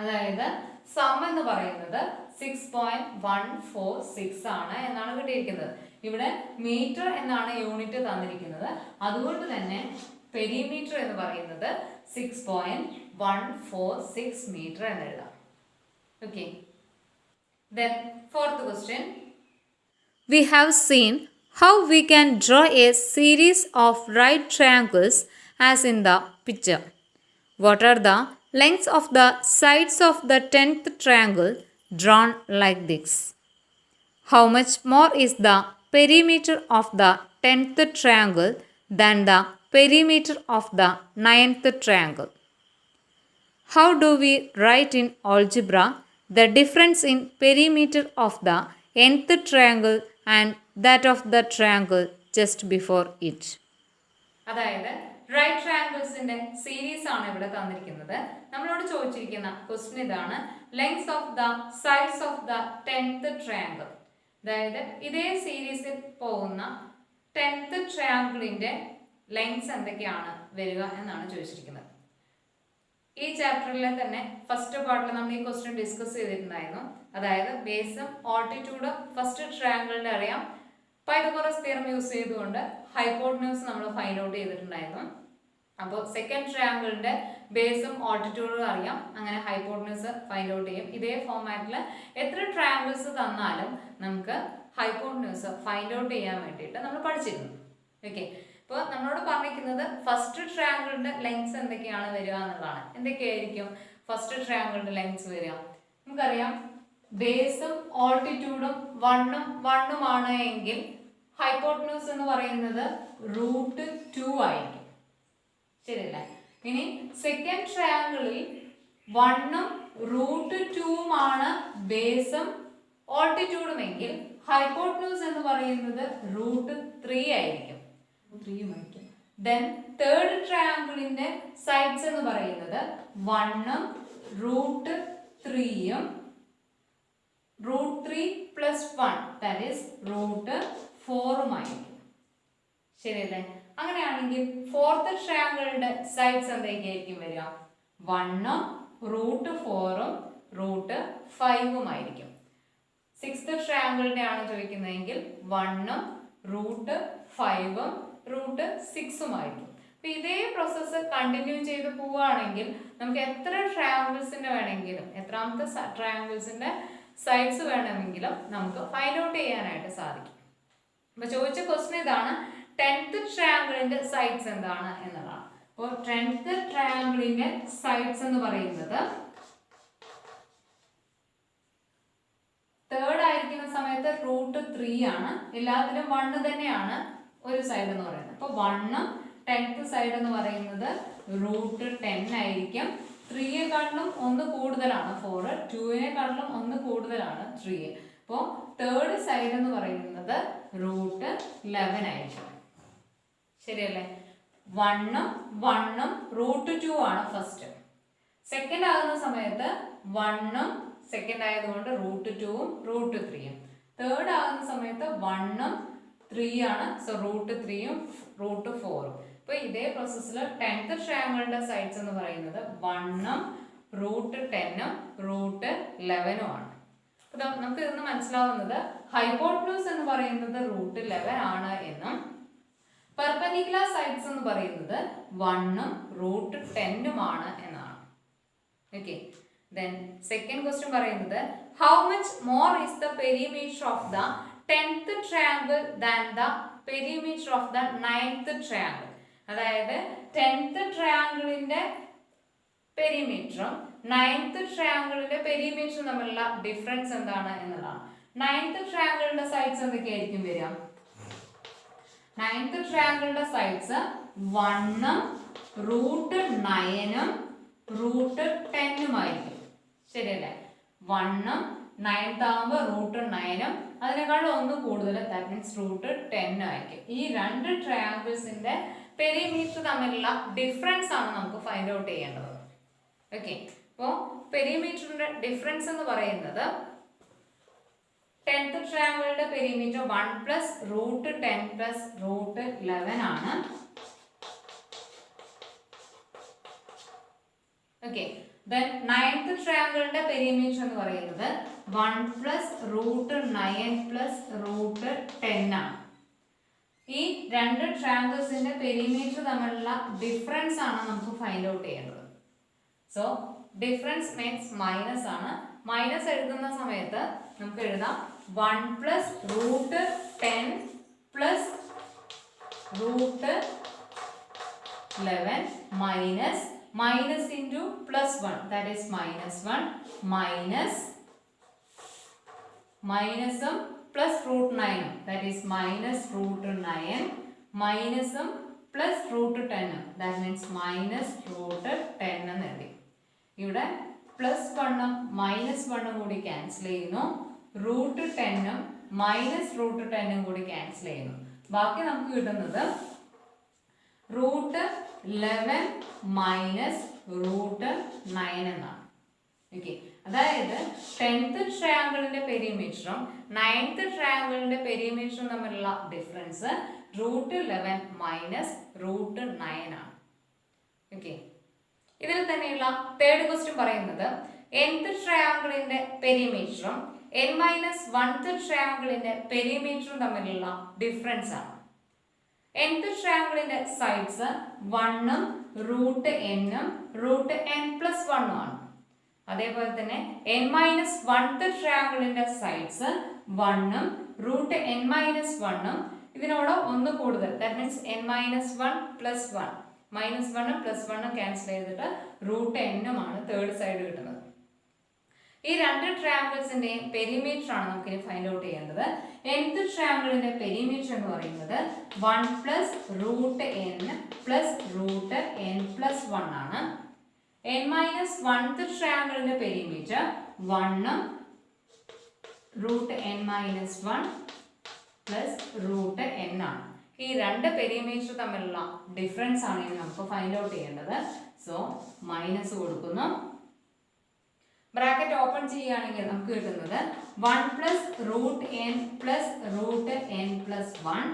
അതായത് സം എന്ന് പറയുന്നത് 6.146 ആണ് എന്നാണ് കിട്ടിയിരിക്കുന്നത്. ഇവിടെ മീറ്റർ എന്നാണ് യൂണിറ്റ് തന്നിരിക്കുന്നത്. അതുകൊണ്ട് തന്നെ പെരിമീറ്റർ എന്ന് പറയുന്നത് 6.146 മീറ്റർ എന്ന് എഴുതാം. Okay. Then fourth question. We have seen how we can draw a series of right triangles as in the picture. What are the lengths of the sides of the 10th triangle drawn like this? How much more is the perimeter of the 10th triangle than the perimeter of the 9th triangle? How do we write in algebra the difference in perimeter of the nth triangle and that of the triangle just before it? അതായത് right ട്രയാങ്കിൾസിന്റെ series ആണ് ഇവിടെ തന്നിരിക്കുന്നത്. നമ്മളോട് ചോദിച്ചിരിക്കുന്ന question ഇതാണ്. Lengths of the sides of the 10th triangle. അതായത് ഇതേ സീരീസിൽ പോകുന്ന 10th ട്രയാങ്കിളിന്റെ ലെങ്ത്സ് എന്തൊക്കെയാണ് വരിക എന്നാണ് ചോദിച്ചിരിക്കുന്നത്. ഈ ചാപ്റ്ററിലെ തന്നെ ഫസ്റ്റ് പാർട്ടിൽ നമ്മൾ ഈ ക്വസ്റ്റ്യൻ ഡിസ്കസ് ചെയ്തിട്ടുണ്ടായിരുന്നു. അതായത് ബേസും ഓൾട്ടിറ്റ്യൂഡും ഫസ്റ്റ് ട്രയാങ്കിളിന്റെ അറിയാം. പൈതഗോറസ് തിയറം യൂസ് ചെയ്തുകൊണ്ട് ഹൈപ്പോട്ടന്യൂസ് നമ്മൾ ഫൈൻഡ് ഔട്ട് ചെയ്തിട്ടുണ്ടായിരുന്നു. അപ്പോൾ സെക്കൻഡ് ട്രയാങ്കിളിന്റെ ബേസും ഓൾട്ടിറ്റ്യൂഡും അറിയാം. അങ്ങനെ ഹൈപ്പോട്ടന്യൂസ് ഫൈൻഡ് ഔട്ട് ചെയ്യും. ഇതേ ഫോർമാറ്റിൽ എത്ര ട്രയാങ്കിൾസ് തന്നാലും നമുക്ക് ഹൈപ്പോട്ടന്യൂസ് ഫൈൻഡ് ഔട്ട് ചെയ്യാൻ വേണ്ടിയിട്ട് നമ്മൾ പഠിച്ചിരുന്നു. ഓക്കെ. ഇപ്പോൾ നമ്മളോട് പറഞ്ഞിരിക്കുന്നത് ഫസ്റ്റ് ട്രയാങ്കിളിന്റെ ലെങ്ത്സ് എന്തൊക്കെയാണ് വരിക എന്നുള്ളതാണ്. എന്തൊക്കെയായിരിക്കും ഫസ്റ്റ് ട്രയാങ്കിളിന്റെ ലെങ്ത്സ് വരിക? നമുക്കറിയാം ബേസും ഓൾട്ടിറ്റ്യൂഡും 1ഉം 1ഉം ആണ് എങ്കിൽ ഹൈപ്പോട്ടന്യൂസ് എന്ന് പറയുന്നത് √2 ആയിരിക്കും. ശരിയല്ലേ? ഇനി സെക്കൻഡ് ട്രയാങ്കിളിൽ 1ഉം √2ഉം ആണ് ബേസും ഓൾട്ടിറ്റ്യൂഡും എങ്കിൽ ഹൈപ്പോട്ടന്യൂസ് എന്ന് പറയുന്നത് √3 ആയിരിക്കും. ദെൻ തേർഡ് ട്രയാങ്കിളിന്റെ സൈഡ്സ് എന്ന് പറയുന്നത് 1ഉം √3ഉം √3 പ്ലസ് 1 ദാറ്റ് ഈസ് √4ഉം ആയിരിക്കും. ശരിയല്ലേ? അങ്ങനെയാണെങ്കിൽ ഫോർത്ത് ട്രയാങ്കിളിന്റെ സൈഡ്സ് എന്തൊക്കെയായിരിക്കും വരിക? 1ഉം √4ഉം √5ഉം ആയിരിക്കും. സിക്സ്ത് ട്രയാങ്കിളിന്റെ ആണ് ചോദിക്കുന്നതെങ്കിൽ 1ഉം √5ഉം √6ഉം ആയിരിക്കും. അപ്പം ഇതേ പ്രോസസ്സ് കണ്ടിന്യൂ ചെയ്ത് പോവുകയാണെങ്കിൽ നമുക്ക് എത്ര ട്രയാങ്കിൾസിൻ്റെ വേണമെങ്കിലും, എത്രാമത്തെ ട്രയാങ്കിൾസിൻ്റെ സൈഡ്സ് വേണമെങ്കിലും നമുക്ക് ഫൈൻഡ് ഔട്ട് ചെയ്യാനായിട്ട് സാധിക്കും. അപ്പോൾ ചോദിച്ച ക്വസ്റ്റ്യൻ ഇതാണ്, 10th ട്രയാങ്കിളിൻ്റെ സൈഡ്സ് എന്താണ് എന്നുള്ളതാണ്. അപ്പോൾ 10th ട്രയാങ്കിളിൻ്റെ സൈഡ്സ് എന്ന് പറയുന്നത് തേർഡ് ആയിരിക്കുന്ന സമയത്ത് √3 ആണ്. എല്ലാത്തിലും 1 തന്നെയാണ് ഒരു സൈഡ് എന്ന് പറയുന്നത്. അപ്പോൾ 1 10th സൈഡ് എന്ന് പറയുന്നത് √10 ആയിരിക്കും. 3യെക്കാട്ടിലും 1 കൂടുതലാണ് 4, 2നെക്കാട്ടിലും 1 കൂടുതലാണ് 3. അപ്പോൾ തേർഡ് സൈഡ് എന്ന് പറയുന്നത് √11 ആയിരിക്കും. ശരിയല്ലേ? 1ഉം 1ഉം √2 ആണ് ഫസ്റ്റ്. സെക്കൻഡ് ആകുന്ന സമയത്ത് 1ഉം സെക്കൻഡ് ആയതുകൊണ്ട് √2ഉം √3ഉം. തേർഡ് ആകുന്ന സമയത്ത് 1ഉം 3 ആണ്. സോ √3ഉം √4ഉം. അപ്പോൾ ഇതേ പ്രോസസ്സിൽ 10th ട്രയാങ്കിളിൻ്റെ സൈഡ്സ് എന്ന് പറയുന്നത് 1ഉം √10ഉം √11ഉം ആണ്. അപ്പോൾ നമുക്ക് ഇന്ന് മനസ്സിലാവുന്നത് ഹൈപ്പോട്ടന്യൂസ് എന്ന് പറയുന്നത് √11 ആണ് എന്നും പെർപെൻഡിക്കുലർ സൈഡ്സ് എന്ന് പറയുന്നത് 1ഉം √10ഉം ആണ് എന്നാണ്. ഓക്കെ. Then second question പറയുന്നത് how much more is the perimeter of the 10th triangle than the perimeter of the 9th triangle. അതായത് 10th ട്രയാങ്കിളിന്റെ പെരിമീറ്ററും 9th ട്രയാങ്കിളിന്റെ പെരിമീറ്ററും തമ്മിലുള്ള ഡിഫറൻസ് എന്താണ് എന്നുള്ളതാണ്. 9th ട്രയാങ്കിളിന്റെ സൈഡ്സ് എന്തൊക്കെയായിരിക്കും വരിക? 9th ട്രയാങ്കിളിന്റെ സൈഡ്സ് 1ഉം √9ഉം √10ഉം ആയിരിക്കും. ശരിയല്ലേ? 1ഉം 9th ആകുമ്പോൾ √9ഉം അതിനേക്കാളും 1 കൂടുതൽ, ദാറ്റ് മീൻസ് √10 ആയിരിക്കും. ഈ രണ്ട് ട്രയാങ്കിൾസിന്റെ പെരിമീറ്റർ തമ്മിലുള്ള ഡിഫറൻസ് ആണ് നമുക്ക് ഫൈൻഡ് ഔട്ട് ചെയ്യേണ്ടത്. ഓക്കെ. അപ്പോൾ പെരിമീറ്ററിന്റെ ഡിഫറൻസ് എന്ന് പറയുന്നത് 10th ട്രയാങ്കിളിന്റെ പെരിമീറ്റർ 1 + √10 + √11 ആണ്. ഓക്കെ. Then 9th ട്രയാങ്കിളിന്റെ പെരിമീറ്റർ എന്ന് പറയുന്നത് 1 + √9 + √10 ആണ്. ഈ രണ്ട് ട്രയാങ്കിൾസിന്റെ പെരിമീറ്റർ തമ്മിലുള്ള ഡിഫറൻസ് ആണ് നമുക്ക് ഫൈൻഡ് ഔട്ട് ചെയ്യേണ്ടത്. സോ ഡിഫറൻസ് മീൻസ് മൈനസ് ആണ്. മൈനസ് എഴുതുന്ന സമയത്ത് നമുക്ക് എഴുതാം 1 + √10 + √11 minus into +1, that is -1 minus minusum plus √9, that is -√9 minusum plus √10, that means -√10 എന്ന് എഴുതി. ഇവിടെ +1ഉം -1ഉം കൂടി ക്യാൻസൽ ചെയ്യുന്നു. √10ഉം -√10ഉം കൂടി ക്യാൻസൽ ചെയ്യുന്നു. ബാക്കി നമുക്ക് കിട്ടുന്നത് √11 മൈനസ് √9 എന്നാണ്. ഓക്കെ. അതായത് 10th ട്രയാങ്കിളിന്റെ പെരിമീറ്ററും 9th ട്രയാങ്കിളിന്റെ പെരിമീറ്ററും തമ്മിലുള്ള ഡിഫറൻസ് √11 മൈനസ് √9 ആണ്. ഓക്കെ. ഇതിൽ തന്നെയുള്ള തേർഡ് ക്വസ്റ്റ്യൻ പറയുന്നത് nth ട്രയാങ്കിളിന്റെ പെരിമീറ്ററും n-1th ട്രയാങ്കിളിന്റെ പെരിമീറ്ററും തമ്മിലുള്ള ഡിഫറൻസ് ആണ്. nth ട്രയാങ്കിളിന്റെ സൈഡ്സ് 1ഉം √n-ഉം √n+1 ആണ്. അതേപോലെ തന്നെ n-1th ട്രയാങ്കിളിന്റെ സൈഡ്സ് 1ഉം √n-1ഉം ഇതിനോട് 1 കൂടുതൽ, ദാറ്റ് മീൻസ് n-1 + 1, -1ഉം +1ഉം ക്യാൻസൽ ചെയ്തിട്ട് √n ആണ് തേർഡ് സൈഡ് കിട്ടുന്നത്. ഈ രണ്ട് ട്രയാങ്കിൾസിന്റെയും പെരിമീറ്റർ ആണ് നമുക്ക് ഇനി ഫൈൻഡ് ഔട്ട് ചെയ്യേണ്ടത്. nth ട്രയാങ്കിളിന്റെ പെരിമീറ്റർ എന്ന് പറയുന്നത് 1 + √n + √n+1 ആണ്. n-1th ട്രയാങ്കിളിന്റെ പെരിമീറ്റർ 1ഉം √n-1 + √n ആണ്. ഈ രണ്ട് പെരിമീറ്റർ തമ്മിലുള്ള ഡിഫറൻസ് ആണ് ഇനി നമുക്ക് ഫൈൻഡ് ഔട്ട് ചെയ്യേണ്ടത്. സോ മൈനസ് കൊടുക്കുന്നു. ബ്രാക്കറ്റ് ഓപ്പൺ ചെയ്യുകയാണെങ്കിൽ നമുക്ക് കിട്ടുന്നത് 1 + √n + √n+1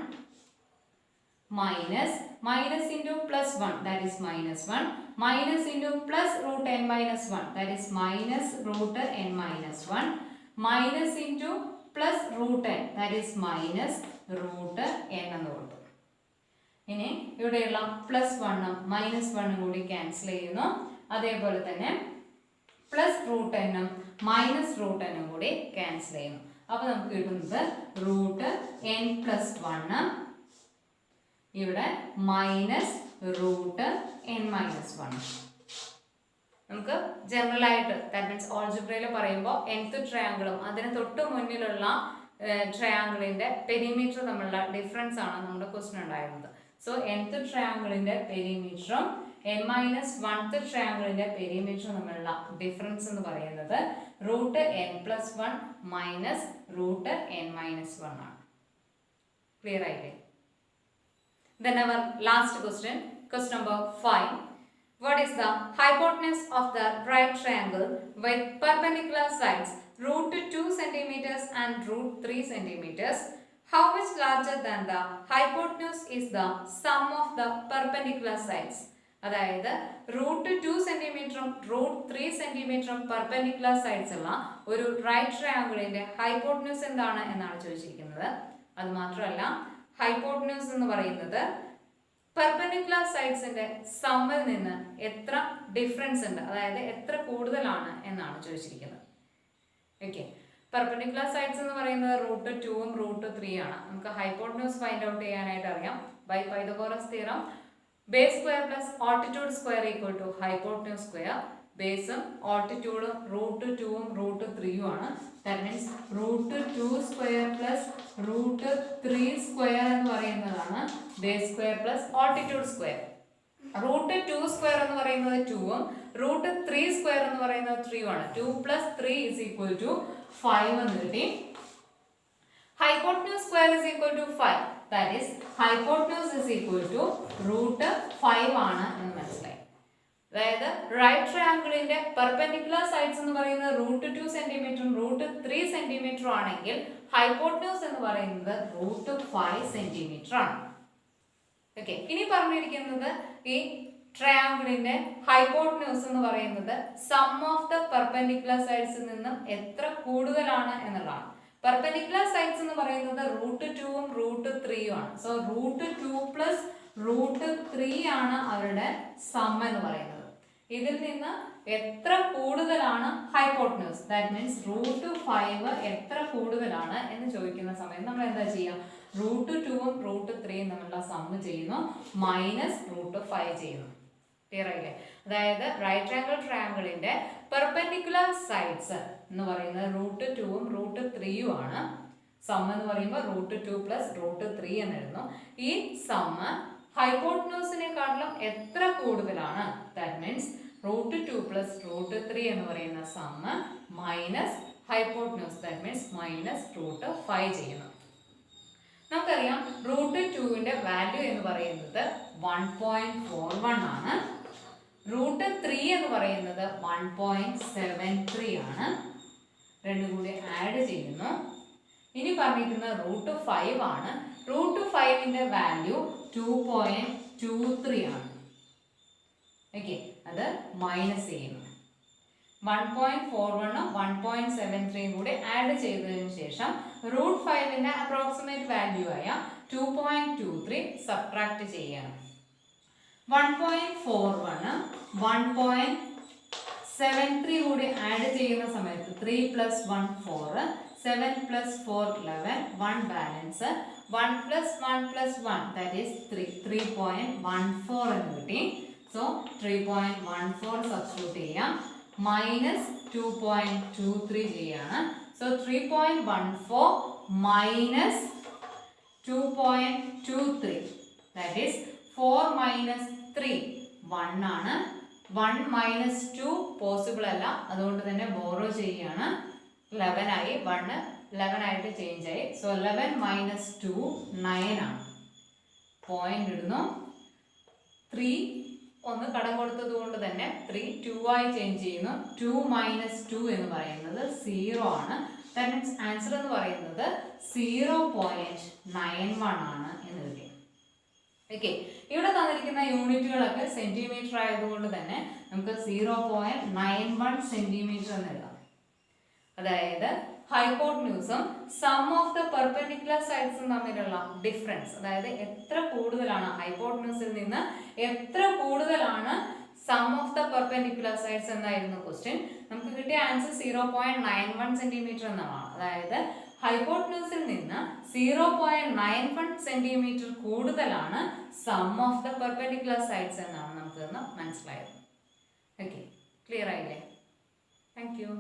minus into +1, that is -1, minus into plus √n-1, that is minus √n-1, minus into plus √n, that is minus √n എന്ന് കൊടുത്തു. ഇനി ഇവിടെയുള്ള +1ഉം -1ഉം കൂടി ക്യാൻസൽ ചെയ്യുന്നു. അതേപോലെ തന്നെ +√n-ഉം -√n-ഉം കൂടി ക്യാൻസൽ ചെയ്യുന്നു. അപ്പൊ നമുക്ക് കിട്ടുന്നത് √n+1 ഇവിടെ -√n-1. നമുക്ക് ജനറൽ ആയിട്ട് ദാറ്റ് മീൻസ് ഓൾജിബ്രയിൽ പറയുമ്പോൾ nth ട്രയാങ്കിളും അതിന് തൊട്ട് മുന്നിലുള്ള ട്രയാങ്കിളിന്റെ പെരിമീറ്റർ തമ്മിലുള്ള ഡിഫറൻസ് ആണ് നമ്മുടെ ക്വസ്റ്റ്യൻ ഉണ്ടായിരുന്നത്. സോ nth ട്രയാങ്കിളിന്റെ പെരിമീറ്ററും n-1th ട്രയാങ്കിളിന്റെ പെരിമീറ്ററും തമ്മിലുള്ള ഡിഫറൻസ് എന്ന് പറയുന്നത് √n+1 -√n-1 ആണ്. ക്ലിയർ ആയില്ലേ? Then our last question number 5. What is the hypotenuse of the right triangle with perpendicular sides √2 cm and √3 cm? How much larger than the hypotenuse is the sum of the perpendicular sides? അതായത് √2 സെന്റിമീറ്ററും √3 സെന്റിമീറ്ററും perpendicular sides ഉള്ള ഒരു right ട്രയാങ്കിളിന്റെ hypotenuse എന്താണ് എന്നാണ് ചോദിച്ചിരിക്കുന്നത്. അത് മാത്രമല്ല hypotenuse എന്ന് പറയുന്നത് പെർപെൻഡിക്കുലർ സൈഡ്സിന്റെ സമ്മിൽ നിന്ന് എത്ര ഡിഫറൻസ് ഉണ്ട്, അതായത് എത്ര കൂടുതലാണ് എന്നാണ് ചോദിച്ചിരിക്കുന്നത്. ഓക്കെ, പെർപെൻഡിക്കുലർ സൈഡ്സ് എന്ന് പറയുന്നത് √2ഉം √3 ആണ്. നമുക്ക് ഹൈപ്പോട്ടന്യൂസ് ഫൈൻഡ് ഔട്ട് ചെയ്യാനായിട്ട് അറിയാം by Pythagoras theorem. Base square plus altitude square equal to hypotenuse square. ബേസും ആൾട്ടിറ്റ്യൂഡും √2ഉം √3ഉം ആണ്. That means √2 square plus √3 square എന്ന് പറയുന്നതാണ് base square plus altitude square. √2 square എന്ന് പറയുന്നത് 2ഉം √3 സ്ക്വയർ എന്ന് പറയുന്നത് 3ഉം ആണ്. 2 + 3 = 5 എന്ന് കിട്ടി. Hypotenuse square is equal to 5. That is hypotenuse is equal to √5 ആണ് എന്ന് മനസ്സിലായി. അതായത് റൈറ്റ് ട്രയാങ്കിളിന്റെ പെർപെൻഡിക്കുലർ സൈഡ്സ് എന്ന് പറയുന്നത് √2 സെന്റിമീറ്ററും √3 സെന്റിമീറ്ററും ആണെങ്കിൽ ഹൈപ്പോട്ടന്യൂസ് എന്ന് പറയുന്നത് √5 സെന്റിമീറ്റർ ആണ്. ഓക്കെ, ഇനി പറഞ്ഞിരിക്കുന്നത് ഈ ട്രയാങ്കിളിന്റെ ഹൈപ്പോട്ടന്യൂസ് എന്ന് പറയുന്നത് സം ഓഫ് ദ പെർപെൻഡിക്കുലർ സൈഡ്സിൽ നിന്നും എത്ര കൂടുതലാണ് എന്നുള്ളതാണ്. പെർപെൻഡിക്കുലർ സൈഡ്സ് എന്ന് പറയുന്നത് √2ഉം √3ഉം ആണ്. സോ √2 + √3 ആണ് അവരുടെ സം എന്ന് പറയുന്നത്. ഇതിൽ നിന്ന് എത്ര കൂടുതലാണ് ഹൈപ്പോട്ടന്യൂസ്, ദാറ്റ് മീൻസ് √5 എത്ര കൂടുതലാണ് എന്ന് ചോദിക്കുന്ന സമയത്ത് നമ്മൾ എന്താ ചെയ്യുക? √2ഉം √3ഉം തമ്മിലുള്ള സമ്മ് ചെയ്യുന്നു, -√5 ചെയ്യുന്നു. ക്ലിയർ ആയില്ലേ? അതായത് റൈറ്റ് ആംഗിൾ ട്രയാങ്കിളിന്റെ പെർപെൻഡിക്കുലർ സൈഡ്സ് എന്ന് പറയുന്നത് √2ഉം √3ഉം ആണ്. സം എന്ന് പറയുമ്പോൾ √2 + √3 എന്ന് എഴുതുന്നു. ഈ സമ്മ് ഹൈപ്പോട്ടന്യൂസിനെക്കാട്ടിലും എത്ര കൂടുതലാണ്? ദാറ്റ് മീൻസ് √2 + √3 എന്ന് പറയുന്ന sum minus hypotenuse, that means -√5 ചെയ്യുന്നു. നമുക്കറിയാം √2ന്റെ വാല്യൂ എന്ന് പറയുന്നത് 1.41 ആണ്. √3 എന്ന് പറയുന്നത് 1.73 ആണ്. രണ്ടും കൂടി ആഡ് ചെയ്യുന്നു. ഇനി പറഞ്ഞിരിക്കുന്നത് √5 ആണ്. √5ന്റെ വാല്യൂ 2.23 ആണ്. ഓക്കെ, അത് മൈനസ് ചെയ്യുന്നു. 1.41ഉം 1.73ഉം കൂടി ആഡ് ചെയ്തതിനു ശേഷം √5ന്റെ അപ്രോക്സിമേറ്റ് വാല്യൂ ആയ 2.23 സബ്ട്രാക്ട് ചെയ്യണം. 1.41 1.73 കൂടി ആഡ് ചെയ്യുന്ന സമയത്ത് 3 + 1 4, 7 + 4 11, 1 ബാലൻസ്, 1 + 1 + 1 ദാറ്റ് ഈസ് 3.14 എന്ന് കിട്ടി. സോ 3.14 സബ്സ്റ്റിറ്റ്യൂട്ട് ചെയ്യാം, -2.23 ചെയ്യാണ്. സോ 3.14 - 2.23 ദാറ്റ് ഈസ് 4 - 3 1 ആണ്. 1 - 2 പോസിബിൾ അല്ല, അതുകൊണ്ട് തന്നെ ബോറോ ചെയ്യാണ്. 11 ആയി, 1 11 ആയിട്ട് ചേഞ്ച് ആയി. സോ 11 - 2 9 ആണ്. പോയിന്റ് ഇടുന്നു. 3 ഒന്ന് കടം കൊടുത്തത് കൊണ്ട് തന്നെ 3 2 ആയി ചേഞ്ച് ചെയ്യുന്നു. 2 - 2 എന്ന് പറയുന്നത് 0 ആണ്. ദാറ്റ് മീൻസ് ആൻസർ എന്ന് പറയുന്നത് 0.91 ആണ് എന്ന് കിട്ടി. ഓക്കെ, ഇവിടെ തന്നിരിക്കുന്ന യൂണിറ്റുകളൊക്കെ സെന്റിമീറ്റർ ആയതുകൊണ്ട് തന്നെ നമുക്ക് 0.91 സെന്റിമീറ്റർ എന്ന് എഴുതാം. അതായത് ഹൈപ്പോട്ട്ന്യൂസും സം ഓഫ് ദ പെർപെൻഡിക്കുലർ സൈഡ്സും തമ്മിലുള്ള ഡിഫറൻസ്, അതായത് എത്ര കൂടുതലാണ് ഹൈപ്പോട്ട്ന്യൂസിൽ നിന്ന് എത്ര കൂടുതലാണ് sum of the perpendicular sides എന്നായിരുന്നു ക്വസ്റ്റ്യൻ. നമുക്ക് കിട്ടിയ ആൻസർ 0.91 സെന്റിമീറ്റർ എന്നാണ്. അതായത് ഹൈപ്പോട്ട്ന്യൂസിൽ നിന്ന് 0.91 സെന്റിമീറ്റർ കൂടുതലാണ് sum of the perpendicular sides എന്നാണ് നമുക്ക് മനസ്സിലായത്. ഓക്കെ, ക്ലിയർ ആയില്ലേ? Thank U.